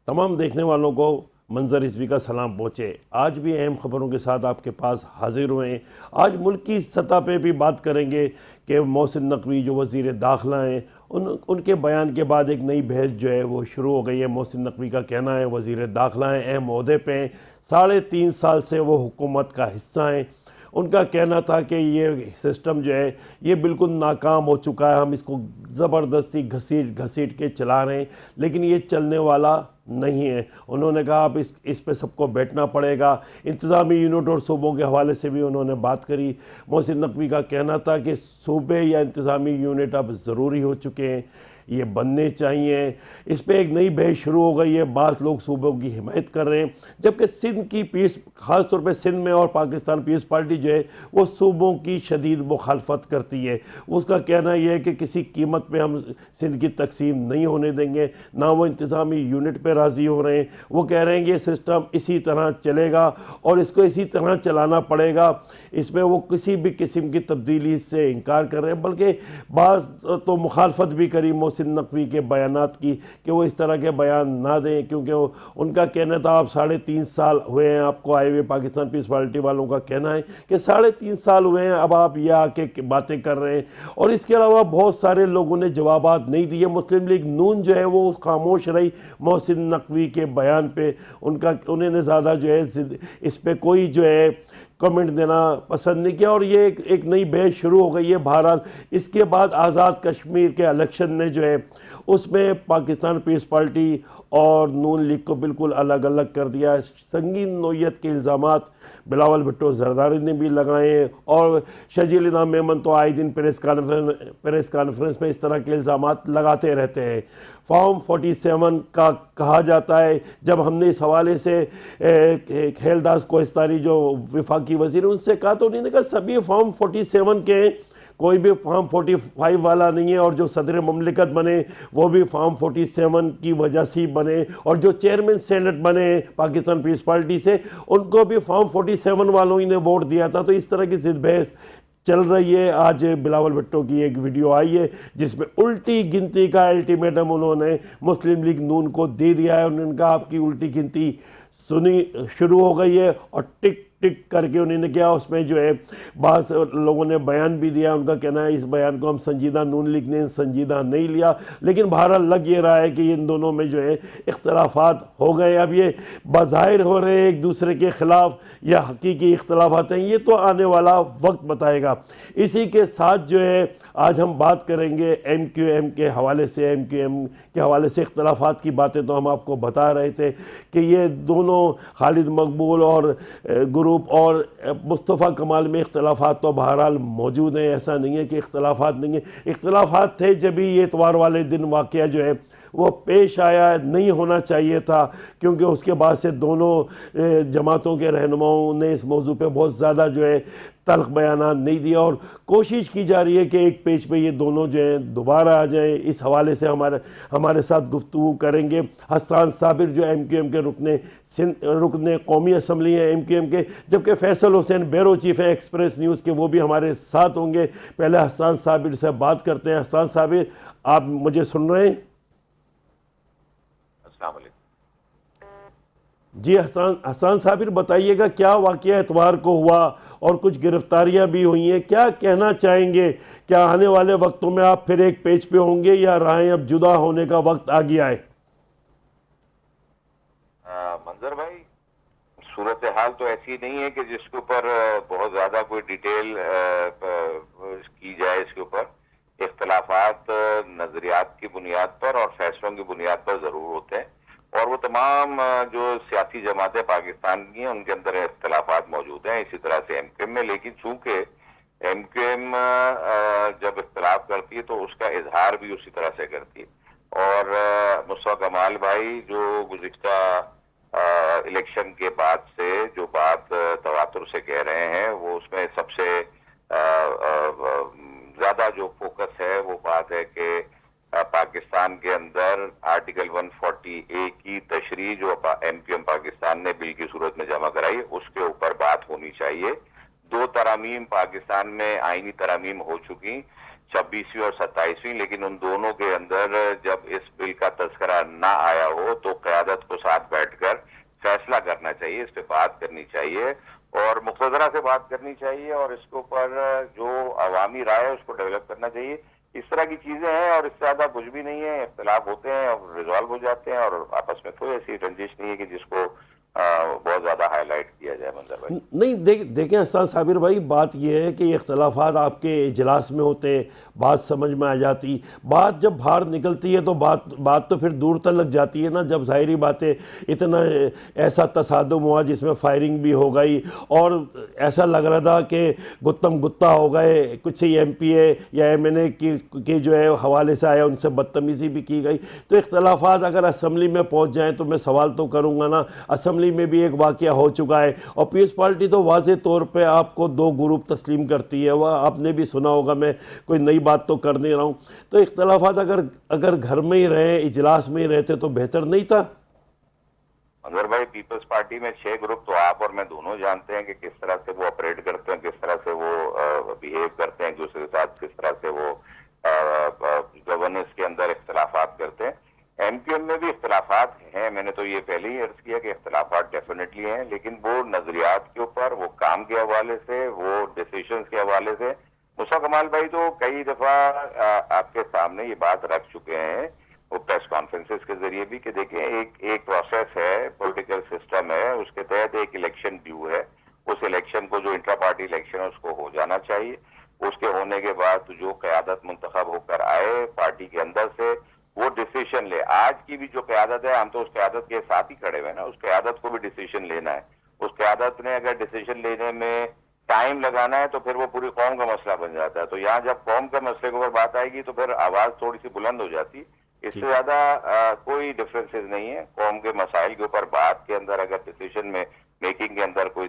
تمام دیکھنے والوں کو منظر رضوی کا سلام پہنچے۔ آج بھی اہم خبروں کے ساتھ آپ کے پاس حاضر ہوئے ہیں۔ آج ملک کی سطح پہ بھی بات کریں گے کہ محسن نقوی جو وزیر داخلہ ہیں ان کے بیان کے بعد ایک نئی بحث جو ہے وہ شروع ہو گئی ہے۔ محسن نقوی کا کہنا ہے وزیر داخلہ ہیں، اہم عہدے پہ ہیں، 3.5 سال سے وہ حکومت کا حصہ ہیں۔ ان کا کہنا تھا کہ یہ سسٹم جو ہے یہ بالکل ناکام ہو چکا ہے، ہم اس کو زبردستی گھسیٹ کے چلا رہے ہیں، لیکن یہ چلنے والا نہیں ہے۔ انہوں نے کہا اب اس پہ سب کو بیٹھنا پڑے گا۔ انتظامی یونٹ اور صوبوں کے حوالے سے بھی انہوں نے بات کری۔ محسن نقوی کا کہنا تھا کہ صوبے یا انتظامی یونٹ اب ضروری ہو چکے ہیں، یہ بننے چاہیے۔ اس پہ ایک نئی بحث شروع ہو گئی ہے، بعض لوگ صوبوں کی حمایت کر رہے ہیں، جبکہ سندھ کی پیس، خاص طور پہ سندھ میں اور پاکستان پیس پارٹی جو ہے وہ صوبوں کی شدید مخالفت کرتی ہے۔ اس کا کہنا یہ ہے کہ کسی قیمت پہ ہم سندھ کی تقسیم نہیں ہونے دیں گے، نہ وہ انتظامی یونٹ پہ راضی ہو رہے ہیں۔ وہ کہہ رہے ہیں کہ یہ سسٹم اسی طرح چلے گا اور اس کو اسی طرح چلانا پڑے گا، اس میں وہ کسی بھی قسم کی تبدیلی سے انکار کر رہے ہیں، بلکہ بعض تو مخالفت بھی کری محسن نقوی کے بیانات کی کہ وہ اس طرح کے بیان نہ دیں، کیونکہ ان کا کہنا تھا اب 3.5 سال ہوئے ہیں آپ کو آئے ہوئے۔ پاکستان پیس پارٹی والوں کا کہنا ہے کہ 3.5 سال ہوئے ہیں، اب آپ یہ آ کے باتیں کر رہے ہیں۔ اور اس کے علاوہ بہت سارے لوگوں نے جوابات نہیں دیے۔ مسلم لیگ نون جو ہے وہ خاموش رہی محسن نقوی کے بیان پہ، انہوں نے زیادہ جو ہے اس پہ کوئی جو ہے کمنٹ دینا پسند نہیں کیا، اور یہ ایک نئی بحث شروع ہو گئی ہے۔ بہرحال اس کے بعد آزاد کشمیر کے الیکشن نے جو ہے اس میں پاکستان پیس پارٹی اور نون لیگ کو بالکل الگ الگ کر دیا ہے۔ سنگین نوعیت کے الزامات بلاول بھٹو زرداری نے بھی لگائے ہیں، اور شجیل انعام میمن تو آئے دن پریس کانفرنس میں اس طرح کے الزامات لگاتے رہتے ہیں۔ فارم 47 کا کہا جاتا ہے، جب ہم نے اس حوالے سے خیلداس کوہستانی جو وفاقی وزیر ان سے کہا تو انہوں نے کہا سبھی فارم 47 کے ہیں، کوئی بھی فارم 45 والا نہیں ہے، اور جو صدر مملکت بنے وہ بھی فارم 47 کی وجہ سے بنے، اور جو چیئرمین سینٹ بنے پاکستان پیس پارٹی سے ان کو بھی فارم 47 والوں ہی نے ووٹ دیا تھا۔ تو اس طرح کی ضد بحث چل رہی ہے۔ آج بلاول بھٹو کی ایک ویڈیو آئی ہے جس میں الٹی گنتی کا الٹیمیٹم انہوں نے مسلم لیگ نون کو دے دیا ہے۔ انہوں نے کہا آپ کی الٹی گنتی شروع ہو گئی ہے، اور ٹک ٹک کر کے انہوں نے کیا، اس میں جو ہے بعض لوگوں نے بیان بھی دیا۔ ان کا کہنا ہے اس بیان کو ہم سنجیدہ، نون لیگ نے سنجیدہ نہیں لیا، لیکن بہرحال لگ یہ رہا ہے کہ ان دونوں میں جو ہے اختلافات ہو گئے۔ اب یہ بظاہر ہو رہے ایک دوسرے کے خلاف یا حقیقی اختلافات ہیں، یہ تو آنے والا وقت بتائے گا۔ اسی کے ساتھ جو ہے آج ہم بات کریں گے ایم کیو ایم کے حوالے سے۔ ایم کیو ایم کے حوالے سے اختلافات کی باتیں تو ہم آپ کو بتا رہے تھے کہ یہ دونوں خالد مقبول اور گروپ اور مصطفیٰ کمال میں اختلافات تو بہرحال موجود ہیں، ایسا نہیں ہے کہ اختلافات نہیں ہیں۔ اختلافات تھے جبھی یہ اتوار والے دن واقعہ جو ہے وہ پیش آیا، نہیں ہونا چاہیے تھا، کیونکہ اس کے بعد سے دونوں جماعتوں کے رہنماؤں نے اس موضوع پہ بہت زیادہ جو ہے تلخ بیانات نہیں دیا، اور کوشش کی جا رہی ہے کہ ایک پیج پہ یہ دونوں جو ہیں دوبارہ آ جائیں۔ اس حوالے سے ہمارے ساتھ گفتگو کریں گے حسان صابر جو ایم کیو ایم کے رکن قومی اسمبلی ہیں ایم کیو ایم کے، جبکہ فیصل حسین بیرو چیف ہیں ایکسپریس نیوز کے، وہ بھی ہمارے ساتھ ہوں گے۔ پہلے حسان صابر سے بات کرتے ہیں۔ حسان صابر، آپ مجھے سن رہے ہیں؟ السلام علیکم جی حسان صابر، بتائیے گا کیا واقعہ اتوار کو ہوا، اور کچھ گرفتاریاں بھی ہوئی ہیں، کیا کہنا چاہیں گے؟ کیا آنے والے وقتوں میں آپ پھر ایک پیج پہ ہوں گے، یا راہیں اب جدا ہونے کا وقت آ گیا ہے؟ منظر بھائی، صورتحال تو ایسی نہیں ہے کہ جس کے اوپر بہت زیادہ کوئی ڈیٹیل کی جائے۔ اس کے اوپر اختلافات نظریات کی بنیاد پر اور فیصلوں کی بنیاد پر ضرور ہوتے ہیں، اور وہ تمام جو سیاسی جماعتیں پاکستان کی ہیں ان کے اندر اختلافات موجود ہیں، اسی طرح سے ایم کیو ایم میں۔ لیکن چونکہ ایم کیو ایم جب اختلاف کرتی ہے تو اس کا اظہار بھی اسی طرح سے کرتی ہے، اور مصطفیٰ کمال بھائی جو گزشتہ الیکشن کے بعد سے جو بات تواتر سے کہہ رہے ہیں، وہ اس میں سب سے زیادہ جو فوکس ہے وہ بات ہے کہ پاکستان کے اندر آرٹیکل 140A کی تشریح جو ایم کیو ایم پاکستان نے بل کی صورت میں جمع کرائی، اس کے اوپر بات ہونی چاہیے۔ 2 ترامیم پاکستان میں آئینی ترامیم ہو چکی، 26ویں اور 27ویں، لیکن ان دونوں کے اندر جب اس بل کا تذکرہ نہ آیا ہو تو قیادت کو کرنی چاہیے اور مقتدرہ سے بات کرنی چاہیے اور اس کے اوپر جو عوامی رائے ہے اس کو ڈیولپ کرنا چاہیے. اس طرح کی چیزیں ہیں اور اس سے زیادہ کچھ بھی نہیں ہے. اختلاف ہوتے ہیں اور ریزالو ہو جاتے ہیں اور آپس میں کوئی ایسی رنجش نہیں ہے کہ جس کو بہت زیادہ ہائی لائٹ کیا جائے. منظر بھائی نہیں دیکھیں استاد صابر بھائی، بات یہ ہے کہ یہ اختلافات آپ کے اجلاس میں ہوتے ہیں، بات سمجھ میں آ جاتی، بات جب باہر نکلتی ہے تو بات تو پھر دور تک جاتی ہے نا. جب ظاہری باتیں اتنا ایسا تصادم ہوا جس میں فائرنگ بھی ہو گئی اور ایسا لگ رہا تھا کہ گتم گتا ہو گئے، کچھ ہی ایم پی اے یا ایم این اے کی جو ہے حوالے سے آیا ان سے بدتمیزی بھی کی گئی. تو اختلافات اگر اسمبلی میں پہنچ جائیں تو میں سوال تو کروں گا نا. اسمبلی میں بھی ایک واقعہ ہو چکا ہے اور پیپلز پارٹی تو واضح طور پہ آپ کو دو گروپ تسلیم کرتی ہے، وہ آپ نے بھی سنا ہوگا، میں کوئی نئی بات تو کر نہیں رہا ہوں. تو اختلافات اگر گھر میں ہی رہے، اجلاس میں ہی رہتے تو بہتر نہیں تھا؟ منظر بھائی پیپلز پارٹی میں 6 گروپ تو آپ اور میں دونوں جانتے ہیں کہ کس طرح سے وہ آپریٹ کرتے ہیں، کس طرح سے وہ بیہیو کرتے ہیں ایک دوسرے کے ساتھ، کس طرح سے وہ گورننس کے اندر اختلافات کرتے ہیں. ایم کیو ایم میں بھی اختلافات ہیں، میں نے تو یہ پہلے ہی عرض کیا کہ اختلافات ڈیفینیٹلی ہیں، لیکن وہ نظریات کے اوپر، وہ کام کے حوالے سے، وہ ڈیسیشنز کے حوالے سے. موسیٰ کمال بھائی تو کئی دفعہ آپ کے سامنے یہ بات رکھ چکے ہیں وہ پریس کانفرنسز کے ذریعے بھی کہ دیکھیں ایک پروسیس ہے، پولیٹیکل سسٹم ہے، اس کے تحت ایک الیکشن ڈیو ہے. اس الیکشن کو جو انٹرا پارٹی الیکشن ہے اس کو ہو جانا چاہیے. اس کے ہونے کے بعد جو قیادت منتخب ہو کر آئے پارٹی کے اندر سے وہ ڈیسیشن لے. آج کی بھی جو قیادت ہے ہم تو اس قیادت کے ساتھ ہی کھڑے ہوئے نا، اس قیادت کو بھی ڈیسیشن لینا ہے. اس قیادت نے اگر ڈیسیشن لینے میں ٹائم لگانا ہے تو پھر وہ پوری قوم کا مسئلہ بن جاتا ہے. تو یہاں جب قوم کا مسئلے کے اوپر بات آئے گی تو پھر آواز تھوڑی سی بلند ہو جاتی. اس سے زیادہ کوئی ڈفرینسز نہیں ہے. قوم کے مسائل کے اوپر بات کے اندر اگر ڈیسیشن میں میکنگ کے اندر کوئی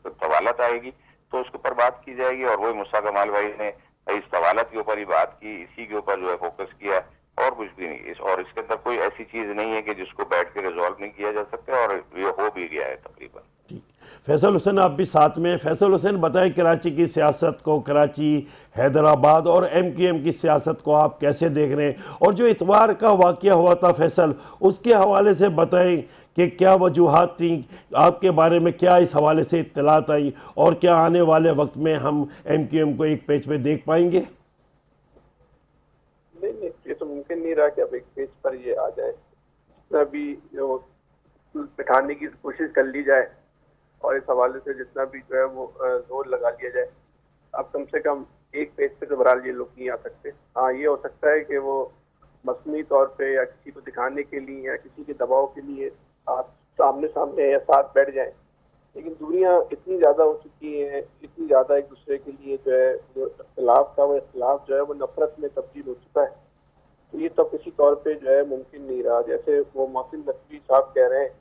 طوالت آئے گی تو اس کے اوپر بات کی جائے گی. اور وہی موسیٰ کمال بھائی نے اس طوالت کے اوپر ہی بات کی، اسی کے اوپر جو ہے فوکس کیا اور کچھ بھی نہیں. اور اس کے اندر کوئی ایسی چیز نہیں ہے کہ جس کو بیٹھ کے ریزالو نہیں کیا جا سکتا اور یہ ہو بھی گیا ہے تقریباً. فیصل حسین آپ بھی ساتھ میں. فیصل حسین بتائیں کراچی کی سیاست کو، کراچی، حیدرآباد اور ایم کیو ایم کی سیاست کو آپ کیسے دیکھ رہے ہیں؟ اور جو اتوار کا واقعہ ہوا تھا فیصل، اس کے حوالے سے بتائیں کہ کیا وجوہات تھیں آپ کے بارے میں، کیا اس حوالے سے اطلاعات آئی اور کیا آنے والے وقت میں ہم ایم کیو ایم کو ایک پیج پہ دیکھ پائیں گے؟ نہیں، یہ تو ممکن نہیں رہا کہ اب ایک پیج پر یہ آ جائے. جتنا بھی جو بٹھانے کی کوشش کر لی جائے اور اس حوالے سے جتنا بھی جو ہے وہ زور لگا لیا جائے، اب کم سے کم ایک پیج پہ تو بہرحال یہ لوگ نہیں آ سکتے. ہاں یہ ہو سکتا ہے کہ وہ مصنوعی طور پہ یا کسی کو دکھانے کے لیے یا کسی کے دباؤ کے لیے آپ سامنے یا ساتھ بیٹھ جائیں، لیکن دنیا اتنی زیادہ ہو چکی ہے، اتنی زیادہ ایک دوسرے کے لیے جو ہے جو اختلاف تھا وہ اختلاف جو ہے وہ نفرت میں تبدیل ہو چکا ہے. تو یہ تو کسی طور پہ جو ہے ممکن نہیں رہا. جیسے وہ محسن نقوی صاحب کہہ رہے ہیں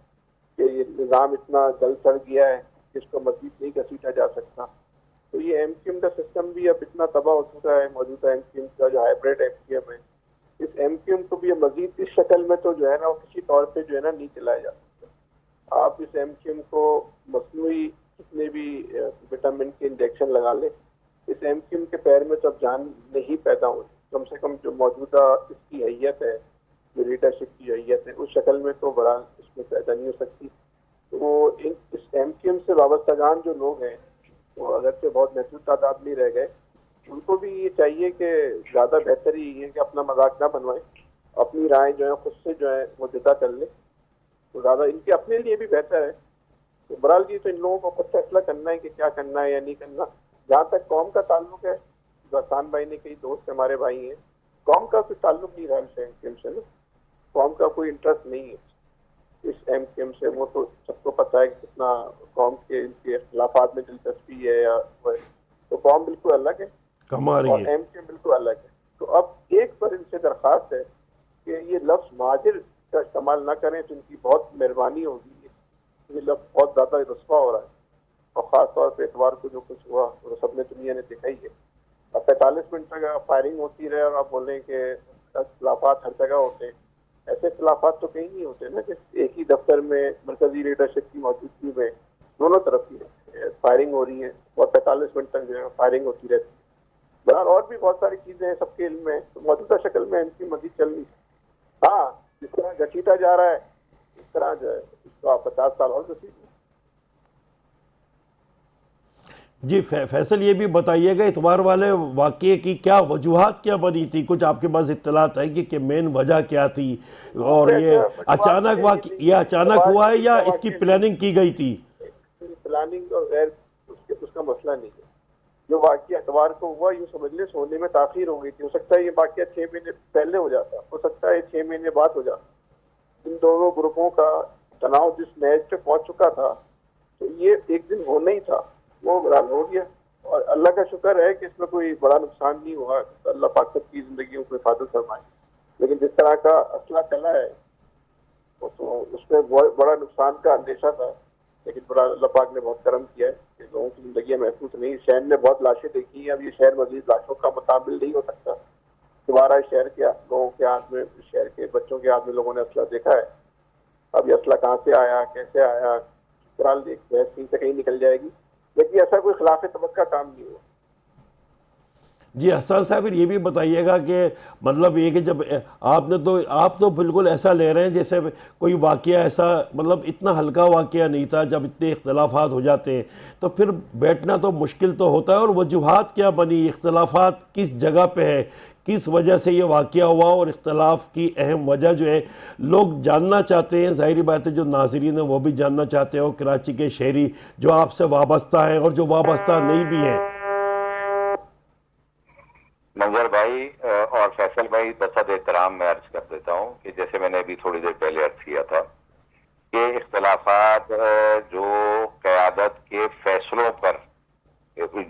کہ یہ نظام اتنا جل سڑ گیا ہے کہ اس کو مزید نہیں گھسیٹا جا سکتا. تو یہ ایم کیو ایم کا سسٹم بھی اب اتنا تباہ ہو چکا ہے، موجودہ ایم کیو ایم کا جو ہائیبریڈ ایم کیو ایم ہے، اس ایم کیو ایم کو بھی مزید اس شکل میں تو جو ہے نا وہ کسی طور پہ جو ہے نا نہیں چلایا جا سکتا. آپ اس ایم کیو ایم کو مصنوعی کتنے بھی وٹامن کے انجیکشن لگا لیں، اس ایم کیو ایم کے پیر میں تو اب جان نہیں پیدا ہوئی. کم سے کم جو موجودہ اس کی حیت ہے، جو لیڈرشپ کی حیت ہے، اس شکل میں تو بڑا اس میں پیدا نہیں ہو سکتی. تو اس ایم کیو ایم سے وابستگان جو لوگ ہیں وہ اگرچہ بہت محدود تعداد نہیں رہ گئے، ان کو بھی یہ چاہیے کہ زیادہ بہتر ہی ہے کہ اپنا مذاق نہ بنوائیں، اپنی رائے جو ہے خود سے جو ہے وہ جدا کر لیں، تو زیادہ ان کے اپنے لیے بھی بہتر ہے. تو برحال جی تو ان لوگوں کو خود فیصلہ کرنا ہے کہ کیا کرنا ہے یا نہیں کرنا. جہاں تک قوم کا تعلق ہے، حسان بھائی نے کئی دوست ہمارے بھائی ہیں، قوم کا کوئی تعلق نہیں رہا اس ایم کیو ایم سے. قوم کا کوئی انٹرسٹ نہیں ہے اس ایم کیو ایم سے. وہ تو سب کو پتہ ہے کہ کتنا قوم کے ان کے اختلافات میں دلچسپی ہے یا وہ ہے. تو قوم بالکل الگ ہے اور ایم کیو ایم بالکل الگ ہے. تو اب ایک پر ان سے درخواست ہے کہ یہ لفظ مہاجر کا استعمال نہ کریں تو ان کی بہت مہربانی ہوگی. یہ لفظ بہت زیادہ رسوا ہو رہا ہے اور خاص طور پہ اتوار کو جو کچھ ہوا وہ سب نے دنیا نے دکھائی ہے. اب 45 منٹ تک فائرنگ ہوتی رہے اور آپ بولیں کہ اختلافات ہر جگہ ہوتے ہیں. ایسے اختلافات تو کہیں نہیں ہوتے نا کہ ایک ہی دفتر میں مرکزی لیڈرشپ کی موجودگی میں دونوں طرف کی فائرنگ ہو رہی ہے اور 45 منٹ تک جو ہے فائرنگ ہوتی رہتی ہے. بہرحال اور بھی بہت ساری چیزیں ہیں سب کے علم میں. تو موجودہ شکل میں ان کی مزید چل رہی ہے. ہاں جس طرح گھسیٹا جا رہا ہے اس طرح جو ہے اس کو آپ 50 سال اور گھسیٹ. جی فیصل یہ بھی بتائیے گا اتوار والے واقعے کی کیا وجوہات کیا بنی تھی؟ کچھ آپ کے پاس اطلاعات ہے کہ مین وجہ کیا تھی، اور یہ اچانک واقع یہ اچانک ہوا ہے یا اس کی پلاننگ کی گئی تھی؟ پلاننگ اور غیر اس کا مسئلہ نہیں ہے. جو واقعہ اتوار کو ہوا یوں سمجھ لیں سونے میں تاخیر ہو گئی تھی. ہو سکتا ہے یہ واقعہ 6 مہینے پہلے ہو جاتا، ہو سکتا ہے 6 مہینے بعد ہو جاتا. ان دونوں گروپوں کا تناؤ جس میچ پہ پہنچ چکا تھا تو یہ ایک دن ہونا ہی تھا، وہ بہرحال ہو گیا. اور اللہ کا شکر ہے کہ اس میں کوئی بڑا نقصان نہیں ہوا. اللہ پاک سب کی زندگیوں کو حفاظت فرمائے. لیکن جس طرح کا اسلحہ چلا ہے تو اس میں بڑا نقصان کا اندیشہ تھا. لیکن بڑا اللہ پاک نے بہت کرم کیا ہے کہ لوگوں کی زندگیاں محفوظ نہیں. شہر نے بہت لاشیں دیکھی ہیں. اب یہ شہر مزید لاشوں کا متعامل نہیں ہو سکتا. دوبارہ شہر کے لوگوں کے ہاتھ میں، شہر کے بچوں کے ہاتھ میں لوگوں نے اسلحہ دیکھا ہے. اب یہ اسلحہ کہاں سے آیا، کیسے آیا، بہرحال ایک بحث کہیں سے کہیں نکل جائے گی. لیکن ایسا کوئی خلاف توقع کام نہیں ہوا. جی حسان صاحب یہ بھی بتائیے گا کہ مطلب یہ کہ جب آپ تو بالکل ایسا لے رہے ہیں جیسے کوئی واقعہ ایسا مطلب اتنا ہلکا واقعہ نہیں تھا. جب اتنے اختلافات ہو جاتے ہیں تو پھر بیٹھنا تو مشکل تو ہوتا ہے. اور وجوہات کیا بنی، اختلافات کس جگہ پہ ہے، کس وجہ سے یہ واقعہ ہوا، اور اختلاف کی اہم وجہ جو ہے لوگ جاننا چاہتے ہیں. ظاہری بات ہے جو ناظرین ہیں وہ بھی جاننا چاہتے ہیں، اور کراچی کے شہری جو آپ سے وابستہ ہیں اور جو وابستہ نہیں بھی ہیں. منظر بھائی اور فیصل بھائی، بصد احترام میں عرض کر دیتا ہوں کہ جیسے میں نے ابھی تھوڑی دیر پہلے عرض کیا تھا کہ اختلافات جو قیادت کے فیصلوں پر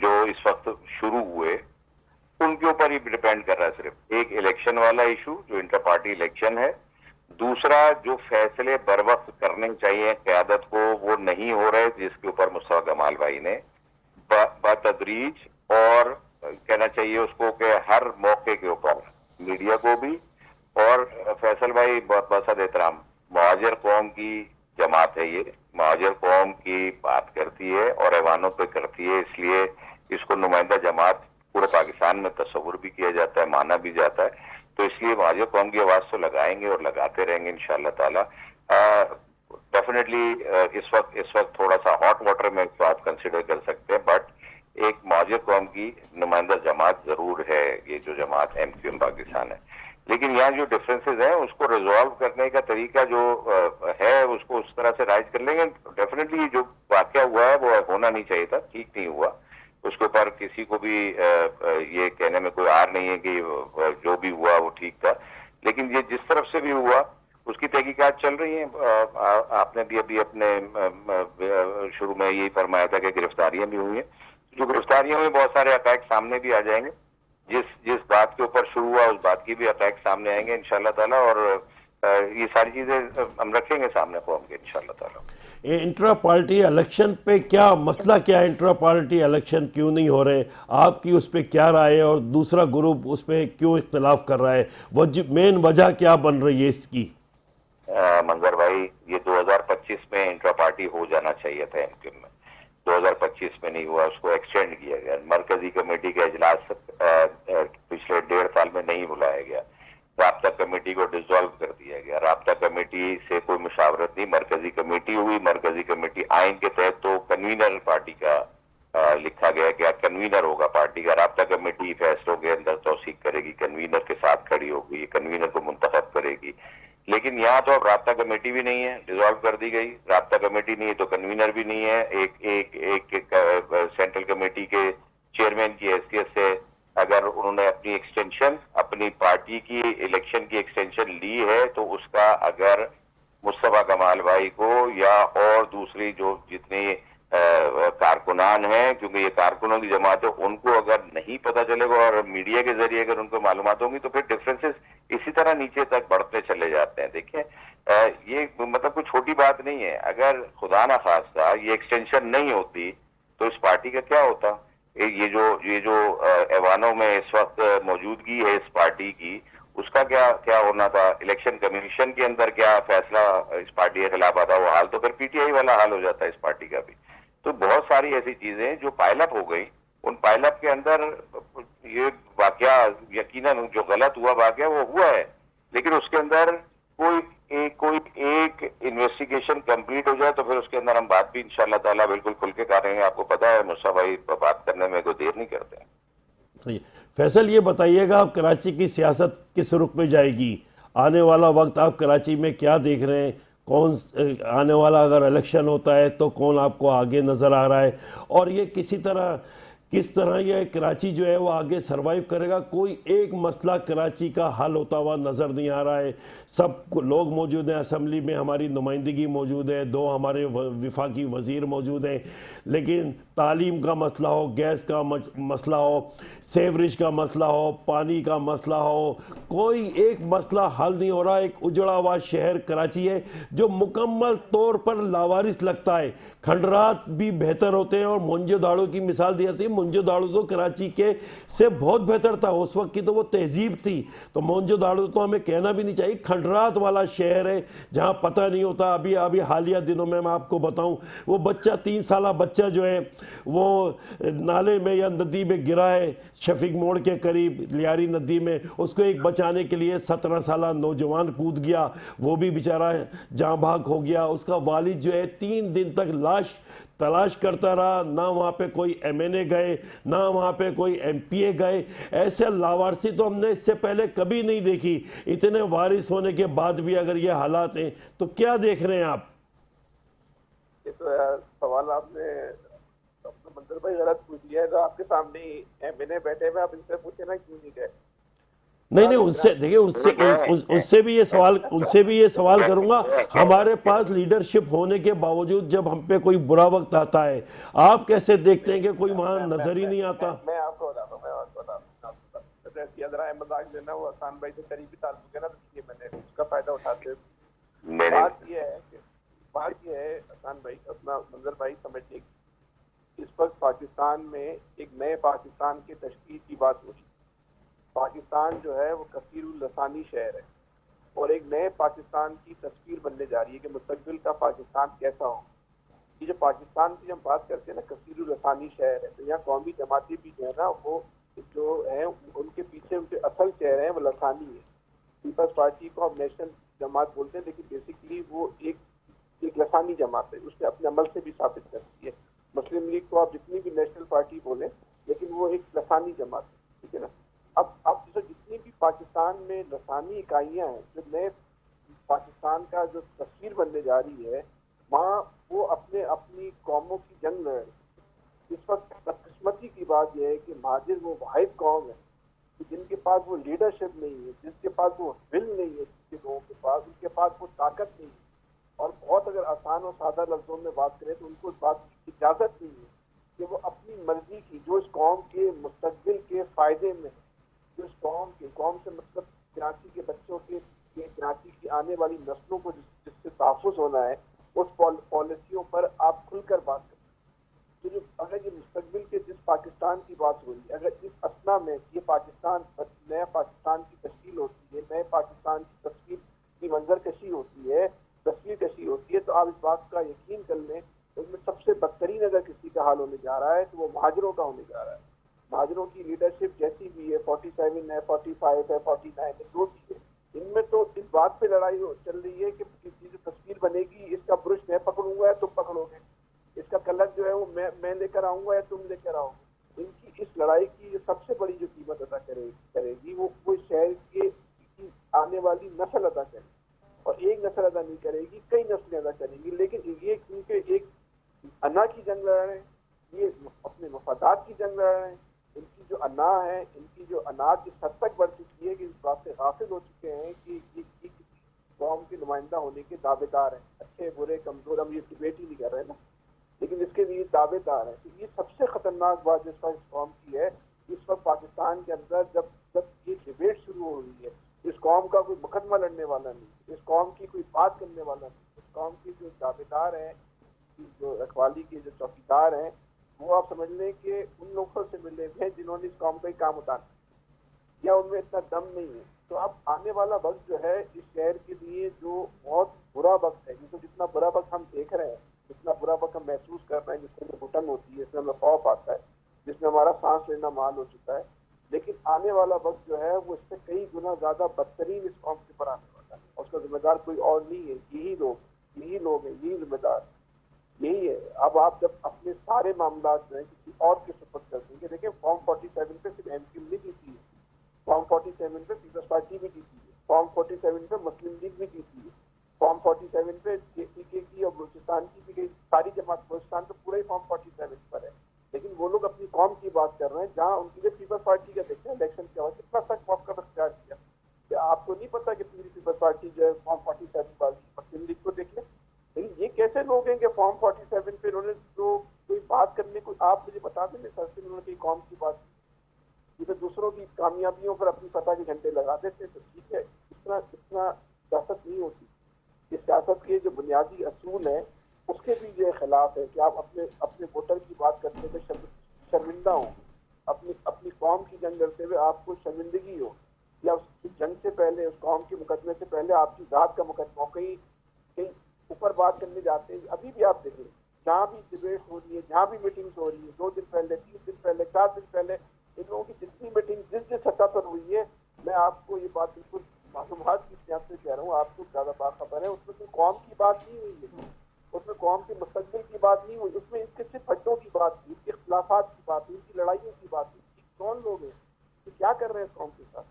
جو اس وقت شروع ہوئے ان کے اوپر ہی ڈیپینڈ کر رہا ہے. صرف ایک الیکشن والا ایشو جو انٹر پارٹی الیکشن ہے، دوسرا جو فیصلے بر وقت کرنے چاہیے قیادت کو وہ نہیں ہو رہے، جس کے اوپر مصطفیٰ کمال بھائی نے بتدریج اور کہنا چاہیے اس کو کہ ہر موقع کے اوپر میڈیا کو بھی، اور فیصل بھائی بصد احترام مہاجر قوم کی جماعت ہے، یہ مہاجر قوم کی بات کرتی ہے اور ایوانوں پہ کرتی ہے، اس لیے اس کو نمائندہ جماعت پورے پاکستان میں تصور بھی کیا جاتا ہے، مانا بھی جاتا ہے. تو اس لیے مہاجر قوم کی آواز تو لگائیں گے اور لگاتے رہیں گے انشاءاللہ تعالی. ڈیفینیٹلی اس وقت تھوڑا سا ہاٹ واٹر میں اس کو آپ کنسیڈر کر سکتے ہیں، بٹ ایک مہاجر قوم کی نمائندہ جماعت ضرور ہے یہ جو جماعت ایم کیو ایم پاکستان ہے. لیکن یہاں جو ڈفرینسز ہیں اس کو ریزالو کرنے کا طریقہ جو ہے اس کو اس طرح سے رائج کر لیں گے. ڈیفینیٹلی جو واقعہ ہوا ہے وہ ہونا نہیں چاہیے تھا، ٹھیک نہیں ہوا. اس کے اوپر کسی کو بھی یہ کہنے میں کوئی آر نہیں ہے کہ جو بھی ہوا وہ ٹھیک تھا. لیکن یہ جس طرف سے بھی ہوا اس کی تحقیقات چل رہی ہیں. آپ نے بھی ابھی اپنے شروع میں یہی فرمایا تھا کہ گرفتاریاں بھی ہوئی ہیں. جو گرفتاریوں میں بہت سارے حقائق سامنے بھی آ جائیں گے. جس بات کے اوپر شروع ہوا اس بات کی بھی حقائق سامنے آئیں گے انشاءاللہ تعالیٰ، اور یہ ساری چیزیں ہم رکھیں گے سامنے قوم کے انشاءاللہ تعالیٰ. انٹرا پارٹی الیکشن پہ کیا مسئلہ، کیا انٹرا پارٹی الیکشن کیوں نہیں ہو رہے؟ آپ کی اس پہ کیا رائے ہے، اور دوسرا گروپ اس پہ کیوں اختلاف کر رہا ہے؟ مین وجہ کیا بن رہی ہے اس کی؟ منظر بھائی یہ 2025 میں انٹرا پارٹی ہو جانا چاہیے تھا ایم کیو ایم میں. 2025 میں نہیں ہوا، اس کو ایکسٹینڈ کیا گیا. مرکزی کمیٹی کا اجلاس پچھلے 1.5 سال میں نہیں بلایا گیا. رابطہ کمیٹی کو ڈسالو کر دیا گیا. رابطہ کمیٹی سے کوئی مشاورت نہیں، مرکزی کمیٹی ہوئی. مرکزی کمیٹی آئین کے تحت تو کنوینر پارٹی کا لکھا گیا کہ کنوینر ہوگا پارٹی کا. رابطہ کمیٹی فیصلوں کے اندر توثیق کرے گی، کنوینر کے ساتھ کھڑی ہوگی، کنوینر کو منتخب کرے گی. لیکن یہاں تو اب رابطہ کمیٹی بھی نہیں ہے، ڈیزالو کر دی گئی. رابطہ کمیٹی نہیں ہے تو کنوینر بھی نہیں ہے. ایک سینٹرل کمیٹی کے چیئرمین کی حیثیت سے اگر انہوں نے اپنی ایکسٹینشن، اپنی پارٹی کی الیکشن کی ایکسٹینشن لی ہے تو اس کا اگر مصطفیٰ کمال بھائی کو یا اور دوسری جو جتنی کارکنان ہیں، کیونکہ یہ کارکنوں کی جماعت ہے، ان کو اگر نہیں پتہ چلے گا اور میڈیا کے ذریعے اگر ان کو معلومات ہوں گی تو پھر ڈفرینسز اسی طرح نیچے تک بڑھتے چلے جاتے ہیں. دیکھیں یہ مطلب کوئی چھوٹی بات نہیں ہے. اگر خدا نخواستہ یہ ایکسٹینشن نہیں ہوتی تو اس پارٹی کا کیا ہوتا؟ یہ جو ایوانوں میں اس وقت موجودگی ہے اس پارٹی کی، اس کا کیا ہونا تھا؟ الیکشن کمیشن کے اندر کیا فیصلہ اس پارٹی کے خلاف آتا؟ وہ حال تو پھر پی ٹی آئی والا حال ہو جاتا ہے اس پارٹی کا بھی. تو بہت ساری ایسی چیزیں جو پائل اپ ہو گئی، ان پائل اپ کے اندر یہ واقعہ یقیناً جو غلط ہوا واقعہ وہ ہوا ہے، لیکن اس کے اندر کوئی ایک انویسٹیگیشن کمپلیٹ ہو جائے تو پھر اس کے اندر ہم بات بات بھی انشاءاللہ تعالیٰ بالکل کھل کے کریں گے. آپ کو پتا ہے مصطفیٰ بھائی بات کرنے میں کوئی دیر نہیں کرتے ہیں. فیصل یہ بتائیے گا، آپ کراچی کی سیاست کس رخ پہ جائے گی؟ آنے والا وقت آپ کراچی میں کیا دیکھ رہے ہیں؟ کون آنے والا اگر الیکشن ہوتا ہے تو کون آپ کو آگے نظر آ رہا ہے؟ اور یہ کس طرح یہ کراچی جو ہے وہ آگے سروائیو کرے گا؟ کوئی ایک مسئلہ کراچی کا حل ہوتا ہوا نظر نہیں آ رہا ہے. سب لوگ موجود ہیں اسمبلی میں، ہماری نمائندگی موجود ہے، 2 ہمارے وفاقی وزیر موجود ہیں، لیکن تعلیم کا مسئلہ ہو، گیس کا مسئلہ ہو، سیوریج کا مسئلہ ہو، پانی کا مسئلہ ہو، کوئی ایک مسئلہ حل نہیں ہو رہا. ایک اجڑا ہوا شہر کراچی ہے جو مکمل طور پر لاوارث لگتا ہے. کھنڈرات بھی بہتر ہوتے ہیں، اور مونجو داڑو کی مثال دی جاتی ہے. مونجو داڑو تو کراچی کے سے بہت بہتر تھا، اس وقت کی تو وہ تہذیب تھی. تو مونجو داڑو تو ہمیں کہنا بھی نہیں چاہیے. کھنڈرات والا شہر ہے جہاں پتہ نہیں ہوتا. ابھی حالیہ دنوں میں آپ کو بتاؤں، وہ بچہ 3 سالہ بچہ جو ہے وہ نالے میں یا ندی میں گرا ہے، شفیق موڑ کے قریب لیاری ندی میں. اس کو ایک بچانے کے لیے 17 سالہ نوجوان کود گیا، وہ بھی بیچارہ جاں بحق ہو گیا. اس کا والد جو ہے 3 دن تک تلاش کرتا رہا. نہ وہاں پہ کوئی ایم این اے گئے، نہ وہاں پہ کوئی ایم پی اے گئے. ایسے لاوارثی تو ہم نے اس سے پہلے کبھی نہیں دیکھی. اتنے وارث ہونے کے بعد بھی اگر یہ حالات ہیں تو کیا دیکھ رہے ہیں آپ؟ یہ تو سوال آپ نے منظر بھائی غلط پوچھ لیا ہے. تو آپ کے سامنے ایم این اے بیٹھے ہوئے، آپ ان سے پوچھے نا کیوں نہیں گئے. نہیں ان سے دیکھیں، ان سے بھی یہ سوال کروں گا. ہمارے پاس لیڈرشپ ہونے کے باوجود جب ہم پہ کوئی برا وقت آتا ہے، آپ کیسے دیکھتے ہیں کہ کوئی وہاں نظر ہی نہیں آتا؟ میں آپ کو بتاتا ہوں، ذرا مذاق دینا، وہ حسان بھائی سے قریبی تعلق ہے نا، تو میں نے اس کا فائدہ اٹھاتے ہوئے بات یہ ہے حسان بھائی، اپنا منظر بھائی سمجھیے. اس وقت پاکستان میں ایک نئے پاکستان کے تشکیل کی بات ہو رہی ہے. پاکستان جو ہے وہ کثیر اللسانی شہر ہے، اور ایک نئے پاکستان کی تصویر بننے جا رہی ہے کہ مستقبل کا پاکستان کیسا ہو. یہ جو پاکستان کی ہم بات کرتے ہیں نا، کثیر اللسانی شہر ہے. تو یہاں قومی جماعتیں بھی جو ہے نا، وہ جو ہیں ان کے پیچھے ان کے اصل چہرے ہیں وہ لسانی ہے. پیپلز پارٹی کو ہم نیشنل جماعت بولتے ہیں، لیکن بیسیکلی وہ ایک لسانی جماعت ہے. اس نے اپنے عمل سے بھی ثابت کر دی ہے. مسلم لیگ کو آپ جتنی بھی نیشنل پارٹی بولیں، لیکن وہ ایک لسانی جماعت ہے. ٹھیک ہے نا. اب جتنی بھی پاکستان میں لسانی اکائیاں ہیں، جو نئے پاکستان کا جو تصویر بننے جا رہی ہے، وہاں وہ اپنی قوموں کی جنگ لڑ رہے ہیں. اس وقت بدقسمتی کی بات یہ ہے کہ مہاجر وہ واحد قوم ہے کہ جن کے پاس وہ لیڈرشپ نہیں ہے، جس کے پاس وہ ول نہیں ہے، جس کے لوگوں کے پاس ان کے پاس وہ طاقت نہیں ہے. اور بہت اگر آسان اور سادہ لفظوں میں بات کریں تو ان کو اس بات کی اجازت نہیں ہے کہ وہ اپنی مرضی کی، جو اس قوم کے مستقبل کے فائدے میں، جو اس قوم سے مطلب کراچی کے بچوں کے، کراچی کی آنے والی نسلوں کو جس سے تحفظ ہونا ہے، اس پالیسیوں پر آپ کھل کر بات کریں. تو اگر یہ مستقبل کے جس پاکستان کی بات ہو رہی ہے، اگر اس اسنا میں یہ پاکستان، نیا پاکستان کی تشکیل ہوتی ہے، نئے پاکستان کی تصویر کی منظر کشی ہوتی ہے، تصویر کشی ہوتی ہے، تو آپ اس بات کا یقین کر لیں اس میں سب سے بدترین اگر کسی کا حال ہونے جا رہا ہے تو وہ مہاجروں کا ہونے جا رہا ہے. مہاجروں کی لیڈرشپ جیسی بھی ہے، 47 ہے، 45 ہے، 49 ہے، جو بھی ہے، ان میں تو اس بات پہ لڑائی چل رہی ہے کہ کسی جو تصویر بنے گی، اس کا برش میں پکڑوں گا یا تم پکڑو گے، اس کا کلر جو ہے وہ میں لے کر آؤں گا یا تم لے کر آؤ گے. ان کی اس لڑائی کی جو سب سے بڑی جو قیمت ادا کرے گی وہ شہر کی آنے والی نسل ادا کرے گی. اور ایک نسل ادا نہیں کرے گی، کئی نسلیں ادا کریں گی. لیکن یہ کیونکہ ایک انا کی جنگ لڑ رہے ہیں، یہ اپنے مفادات کی جنگ لڑ رہے ہیں. ان کی جو انا ہے، ان کی جو اناج اس حد تک بڑھ چکی ہے کہ اس بات سے غافل ہو چکے ہیں کہ یہ قوم کے نمائندہ ہونے کے دعوے دار ہیں. اچھے برے کمزور، ہم یہ ڈبیٹ ہی نہیں کر رہے نا، لیکن اس کے لیے دعوے دار ہیں. تو یہ سب سے خطرناک بات جس وقت اس قوم کی ہے، اس وقت پاکستان کے اندر جب یہ ڈبیٹ شروع ہو رہی ہے، اس قوم کا کوئی مقدمہ لڑنے والا نہیں، اس قوم کی کوئی بات کرنے والا نہیں. اس قوم کی جو دعوے دار ہیں، جو رکھوالی کے جو چوکیدار ہیں، وہ آپ سمجھ لیں کہ ان لوگوں سے ملے ہیں جنہوں نے اس قوم کا ہی کام اتارا، یا ان میں اتنا دم نہیں ہے. تو اب آنے والا وقت جو ہے اس شہر کے لیے جو بہت برا وقت ہے، جتنا برا وقت ہم دیکھ رہے ہیں، جتنا برا وقت ہم محسوس کر رہے ہیں، جس میں گھٹن ہوتی ہے، جس میں ہمیں خوف آتا ہے، جس میں ہمارا سانس لینا محال ہو چکا ہے، لیکن آنے والا وقت جو ہے وہ اس سے کئی گنا زیادہ بدترین اس قوم کے پر آنے والا ہے. اور اس کا ذمہ دار کوئی اور نہیں ہے، یہی لوگ ہیں، یہی ذمہ دار. یہی ہے. اب آپ جب اپنے سارے معاملات جو ہیں کسی اور کے سپرد کر دیں گے, دیکھیں فارم 47 پہ صرف ایم کیو نہیں جیتی ہے, فارم 47 پہ پیپلز پارٹی بھی جیتی ہے, فارم 47 پہ مسلم لیگ بھی جیتی ہے, فارم 47 پہ جے پی کے کی اور بلوچستان کی بھی گئی, ساری جماعت بلوچستان تو پورا ہی فارم 47 پر ہے. لیکن وہ لوگ اپنی قوم کی بات کر رہے ہیں, جہاں ان کی جو پیپلز پارٹی کا دیکھیں الیکشن کیا ہوا, کتنا سخت موقف اختیار کیا. کہ آپ کو نہیں پتا کہ پوری پیپلز پارٹی جو ہے فارم 47 پر, مسلم لیگ کو دیکھ لیں. لیکن یہ کیسے لوگ ہیں کہ فارم 47 پہ انہوں نے جو کوئی بات کرنے کو, آپ مجھے بتا دیں سر سے انہوں نے کوئی قوم کی بات کی, یہ دوسروں کی کامیابیوں پر اپنی فتح کے گھنٹے لگا دیتے, تو ٹھیک ہے, اتنا سیاست نہیں ہوتی. یہ سیاست کے جو بنیادی اصول ہیں اس کے بھی جو خلاف ہے کہ آپ اپنے ووٹر کی بات کرتے ہوئے شرمندہ ہوں, اپنی قوم کی جنگ لڑتے ہوئے آپ کو شرمندگی ہو, یا اس جنگ سے پہلے, اس قوم کے مقدمے سے پہلے آپ کی ذات کا مقدمہ ہو, کہیں اوپر بات کرنے جاتے ہیں. ابھی بھی آپ دیکھیں جہاں بھی ڈبیٹ ہو رہی ہے, جہاں بھی میٹنگز ہو رہی ہے, 2 دن پہلے, 3 دن پہلے, 4 دن پہلے, ان لوگوں کی جتنی میٹنگ جس سطح پر ہوئی ہے, میں آپ کو یہ بات بالکل معلومات کی بنیاد سے کہہ رہا ہوں, آپ کو زیادہ باخبر ہے, اس میں کوئی قوم کی بات نہیں ہوئی ہے, اس میں قوم کے مستقبل کی بات نہیں ہوئی, اس میں اس کے صرف ہڈوں کی بات ہوئی, ان کے اختلافات کی بات ہوئی, ان کی لڑائیوں کی بات ہوئی. کون لوگ ہیں کہ کیا کر رہے ہیں اس قوم کے ساتھ؟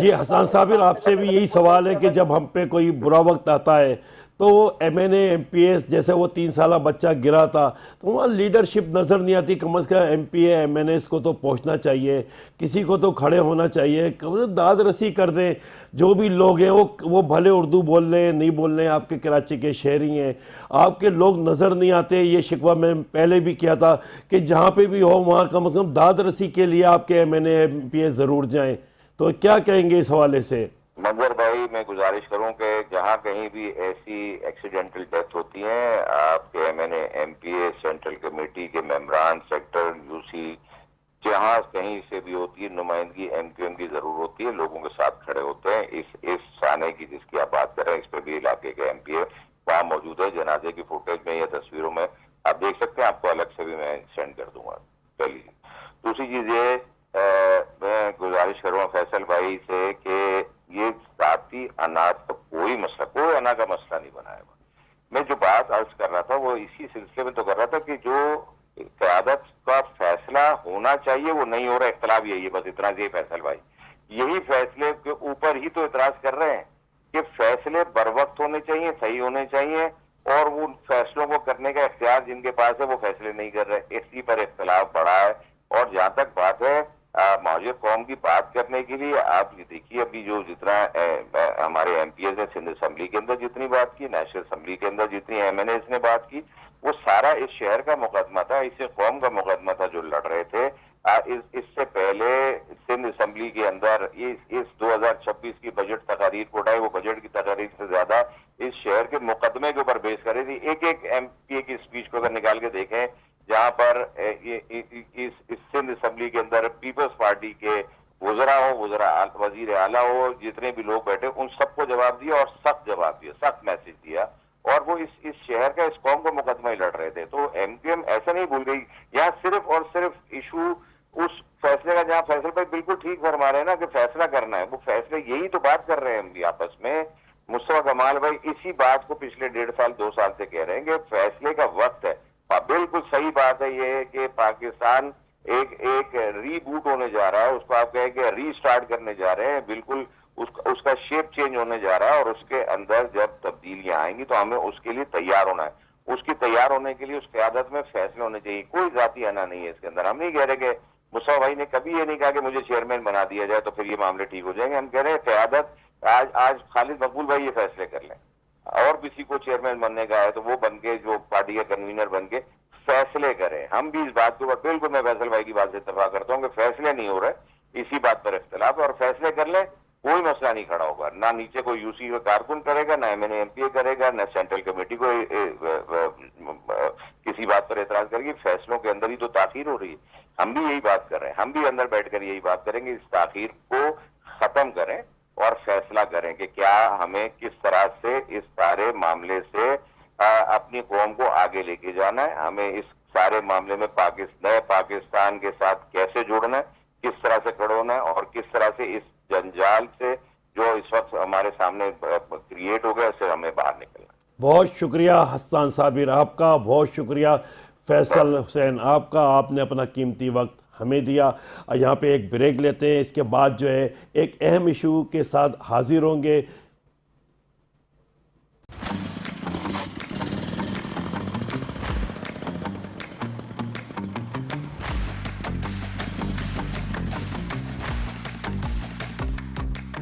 جی حسان صابر, آپ سے بھی یہی سوال ہے کہ جب ہم پہ کوئی برا وقت آتا ہے تو M N A M P S, جیسے وہ 3 سالہ بچہ گرا تھا, تو وہاں لیڈرشپ نظر نہیں آتی. کم از کم M P A M N S کو تو پہنچنا چاہیے, کسی کو تو کھڑے ہونا چاہیے, داد رسی کر دیں. جو بھی لوگ ہیں وہ بھلے اردو بول لیں نہیں بول لیں, آپ کے کراچی کے شہری ہیں, آپ کے لوگ نظر نہیں آتے. یہ شکوہ میں پہلے بھی کیا تھا کہ جہاں پہ بھی ہو وہاں کم از کم داد رسی کے لیے آپ کے M N A M P A ضرور جائیں. تو کیا کہیں گے اس حوالے سے؟ منظر بھائی, میں گزارش کروں کہ جہاں کہیں بھی ایسی ایکسیڈنٹل ڈیتھ ہوتی ہیں, آپ کے M N A M P A, central committee کے ممبران, سیکٹر یو سی, جہاں کہیں سے بھی ہوتی ہے, نمائندگی ایم کیو ایم کی ضرور ہوتی ہے, لوگوں کے ساتھ کھڑے ہوتے ہیں. اس سانے کی جس کی آپ بات کر رہے ہیں, اس پہ بھی علاقے کے ایم پی اے وہاں موجود ہے. جنازے کی فوٹیج میں یا تصویروں میں آپ دیکھ سکتے ہیں, آپ کو الگ سے بھی میں سینڈ کر دوں گا. پہلی چیز. دوسری چیز یہ, میں گزارش کروں گا فیصل بھائی سے کہ یہ ذاتی اناج کا کوئی مسئلہ, کوئی انا کا مسئلہ نہیں بنایا ہوا. میں جو بات عرض کر رہا تھا وہ اسی سلسلے میں تو کر رہا تھا کہ جو قیادت کا فیصلہ ہونا چاہیے وہ نہیں ہو رہا. اختلاف یہی ہے, بس اتنا ہی فیصل بھائی, یہی فیصلے کے اوپر ہی تو اعتراض کر رہے ہیں کہ فیصلے بر وقت ہونے چاہیے, صحیح ہونے چاہیے, اور وہ فیصلوں کو کرنے کا اختیار جن کے پاس ہے وہ فیصلے نہیں کر رہے. اسی پر اختلاف بڑھا ہے. اور جہاں تک بات ہے معاوضہ قوم کی بات کرنے کے لیے, آپ یہ دیکھیے ابھی جو جتنا ہمارے ایم پی ایز نے سندھ اسمبلی کے اندر جتنی بات کی, نیشنل اسمبلی کے اندر جتنی ایم این ایز نے بات کی, وہ سارا اس شہر کا مقدمہ تھا, اس قوم کا مقدمہ تھا جو لڑ رہے تھے. اس سے پہلے سندھ اسمبلی کے اندر اس 2026 کی بجٹ تقاریر کو اٹھائے, وہ بجٹ کی تقاریر سے زیادہ اس شہر کے مقدمے کے اوپر بیس کر رہی تھی. ایک ایم پی اے کی اسپیچ کو اگر نکال کے دیکھیں, جہاں پر اس سندھ اسمبلی کے اندر پیپلز پارٹی کے وزراء ہو, وزیر اعلیٰ ہو, جتنے بھی لوگ بیٹھے ان سب کو جواب دیا, اور سخت جواب دیا, سخت میسج دیا, اور وہ اس شہر کا, اس قوم کو مقدمہ ہی لڑ رہے تھے. تو ایم کیو ایم ایسا نہیں بھول گئی. یہاں صرف اور صرف ایشو اس فیصلے کا, جہاں فیصل بھائی بالکل ٹھیک فرما رہے ہیں نا کہ فیصلہ کرنا ہے, وہ فیصلے یہی تو بات کر رہے ہیں ہم بھی آپس میں. مصطفیٰ کمال بھائی اسی بات کو پچھلے 1.5 سال 2 سال سے کہہ رہے ہیں کہ فیصلے کا وقت ہے. بالکل صحیح بات ہے یہ کہ پاکستان ایک ری بوٹ ہونے جا رہا ہے, اس کو آپ کہیں کہ ری سٹارٹ کرنے جا رہے ہیں. بالکل اس کا شیپ چینج ہونے جا رہا ہے, اور اس کے اندر جب تبدیلیاں آئیں گی تو ہمیں اس کے لیے تیار ہونا ہے. اس کی تیار ہونے کے لیے اس قیادت میں فیصلے ہونے چاہیے. کوئی ذاتی انا نہیں ہے اس کے اندر. ہم نہیں کہہ رہے کہ مصطفیٰ بھائی نے کبھی یہ نہیں کہا کہ مجھے چیئرمین بنا دیا جائے تو پھر یہ معاملے ٹھیک ہو جائیں گے. ہم کہہ رہے ہیں قیادت آج خالد مقبول بھائی یہ فیصلے کر لیں, اور کسی کو چیئرمین بننے کا ہے تو وہ بن کے, جو پارٹی کا کنوینر بن کے فیصلے کریں. ہم بھی اس بات کے اوپر بالکل, میں فیصل بھائی کی بات سے اتفاق کرتا ہوں کہ فیصلے نہیں ہو رہے, اسی بات پر اختلاف ہے. اور فیصلے کر لیں, کوئی مسئلہ نہیں کھڑا ہوگا. نہ نیچے کوئی یو سی کا کارکن کرے گا, نہ M N A M P A کرے گا, نہ سینٹرل کمیٹی کو کسی بات پر اعتراض کرے گی. فیصلوں کے اندر ہی تو تاخیر ہو رہی ہے. ہم بھی یہی بات کر رہے ہیں, ہم بھی اندر بیٹھ کر یہی بات کریں گے, اس تاخیر کو ختم کریں اور فیصلہ کریں کہ کیا ہمیں کس طرح سے اس سارے معاملے سے اپنی قوم کو آگے لے کے جانا ہے. ہمیں اس سارے معاملے میں نئے پاکستان کے ساتھ کیسے جوڑنا ہے, کس طرح سے کھڑا ہونا ہے, اور کس طرح سے اس جنجال سے جو اس وقت ہمارے سامنے کریٹ ہو گیا اس سے ہمیں باہر نکلنا ہے. بہت شکریہ حسان صابر آپ کا، بہت شکریہ فیصل حسین آپ کا، آپ نے اپنا قیمتی وقت ہمیں دیا۔ یہاں پہ ایک بریک لیتے ہیں، اس کے بعد جو ہے ایک اہم ایشو کے ساتھ حاضر ہوں گے